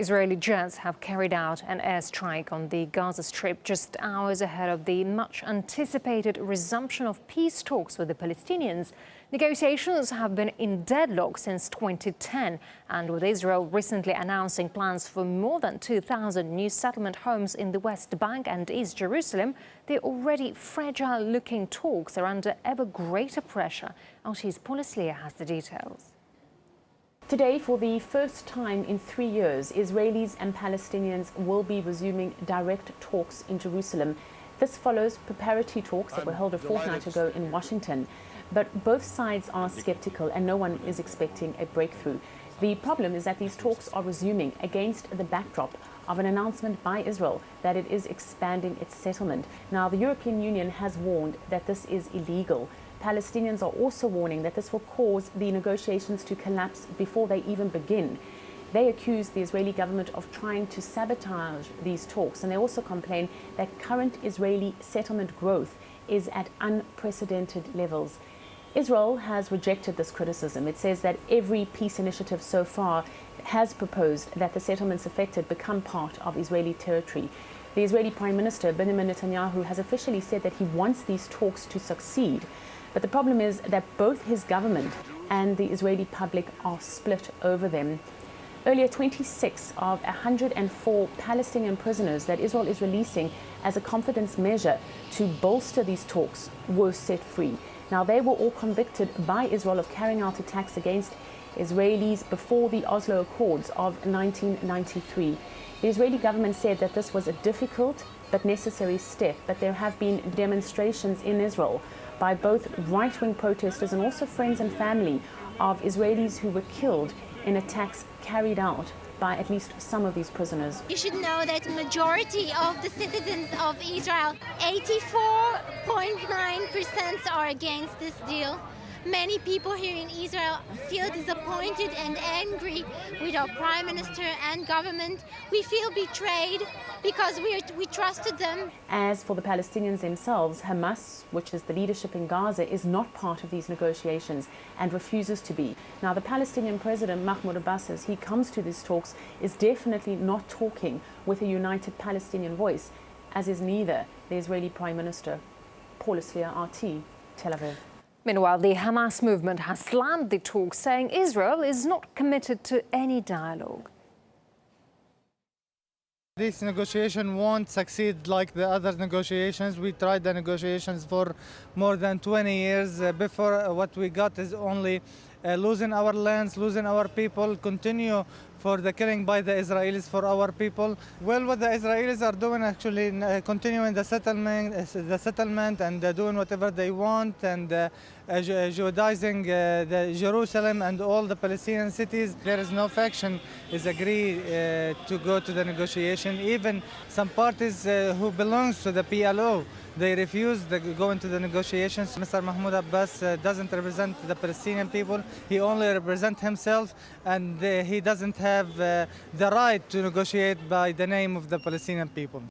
Israeli jets have carried out an airstrike on the Gaza Strip just hours ahead of the much-anticipated resumption of peace talks with the Palestinians. Negotiations have been in deadlock since 2010, and with Israel recently announcing plans for more than 2,000 new settlement homes in the West Bank and East Jerusalem, the already fragile-looking talks are under ever greater pressure. RT's Paul Aslia has the details. Today, for the first time in 3 years, Israelis and Palestinians will be resuming direct talks in Jerusalem. This follows preparatory talks that were held a fortnight ago in Washington. But both sides are skeptical and no one is expecting a breakthrough. The problem is that these talks are resuming against the backdrop of an announcement by Israel that it is expanding its settlement. Now, the European Union has warned that this is illegal. Palestinians are also warning that this will cause the negotiations to collapse before they even begin. They accuse the Israeli government of trying to sabotage these talks, and they also complain that current Israeli settlement growth is at unprecedented levels. Israel has rejected this criticism. It says that every peace initiative so far has proposed that the settlements affected become part of Israeli territory. The Israeli Prime Minister, Benjamin Netanyahu, has officially said that he wants these talks to succeed. But the problem is that both his government and the Israeli public are split over them. Earlier, 26 of 104 Palestinian prisoners that Israel is releasing as a confidence measure to bolster these talks were set free. Now, they were all convicted by Israel of carrying out attacks against Israelis before the Oslo Accords of 1993. The Israeli government said that this was a difficult but necessary step, but there have been demonstrations in Israel by both right-wing protesters and also friends and family of Israelis who were killed in attacks carried out by at least some of these prisoners. You should know that the majority of the citizens of Israel, 84.9%, are against this deal. Many people here in Israel feel disappointed and angry with our Prime Minister and government. We feel betrayed because we trusted them. As for the Palestinians themselves, Hamas, which is the leadership in Gaza, is not part of these negotiations and refuses to be. Now, the Palestinian president, Mahmoud Abbas, as he comes to these talks, is definitely not talking with a united Palestinian voice, as is neither the Israeli Prime Minister. Paul Aslia, RT, Tel Aviv. Meanwhile, the Hamas movement has slammed the talks, saying Israel is not committed to any dialogue. This negotiation won't succeed like the other negotiations. We tried the negotiations for more than 20 years. Before, what we got is only losing our lands, losing our people, continue for the killing by the Israelis for our people. Well, what the Israelis are doing, actually continuing the settlement and doing whatever they want, and Judaizing the Jerusalem and all the Palestinian cities. There is no faction is agreed to go to the negotiation. Even some parties who belongs to the PLO, they refuse to go into the negotiations. Mr. Mahmoud Abbas doesn't represent the Palestinian people. He only represents himself, and he doesn't have the right to negotiate by the name of the Palestinian people.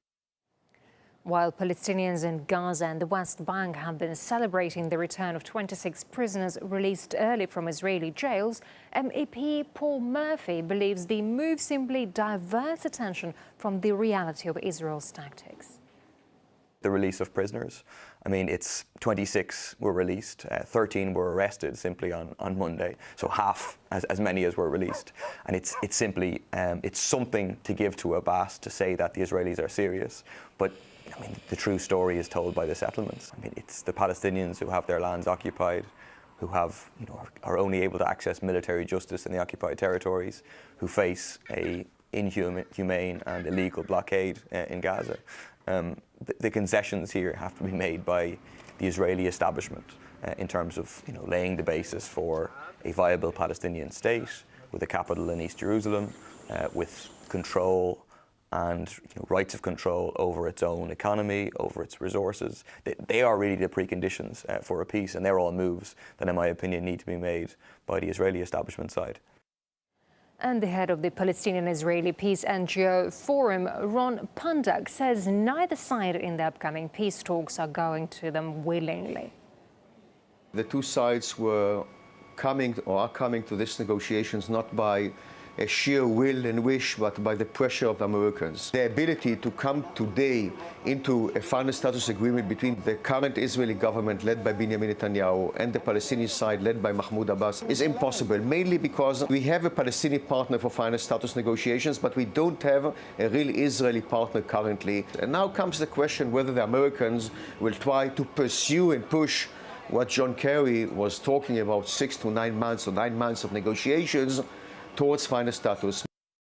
While Palestinians in Gaza and the West Bank have been celebrating the return of 26 prisoners released early from Israeli jails, MEP Paul Murphy believes the move simply diverts attention from the reality of Israel's tactics. The release of prisoners, I mean, it's 26 were released, 13 were arrested simply on Monday, so half as many as were released. And it's simply, it's something to give to Abbas to say that the Israelis are serious. But I mean, the true story is told by the settlements. I mean, it's the Palestinians who have their lands occupied, who have, are only able to access military justice in the occupied territories, who face a inhumane and illegal blockade in Gaza. The concessions here have to be made by the Israeli establishment in terms of laying the basis for a viable Palestinian state with a capital in East Jerusalem, with control and rights of control over its own economy, over its resources. They are really the preconditions for a peace, and they're all moves that, in my opinion, need to be made by the Israeli establishment side. And the head of the Palestinian-Israeli Peace NGO Forum, Ron Pundak, says neither side in the upcoming peace talks are going to them willingly. The two sides were coming or are coming to these negotiations not by a sheer will and wish, but by the pressure of the Americans. The ability to come today into a final status agreement between the current Israeli government led by Benjamin Netanyahu and the Palestinian side led by Mahmoud Abbas is impossible, mainly because we have a Palestinian partner for final status negotiations, but we don't have a real Israeli partner currently. And now comes the question whether the Americans will try to pursue and push what John Kerry was talking about, 6 to 9 months or 9 months of negotiations towards final status.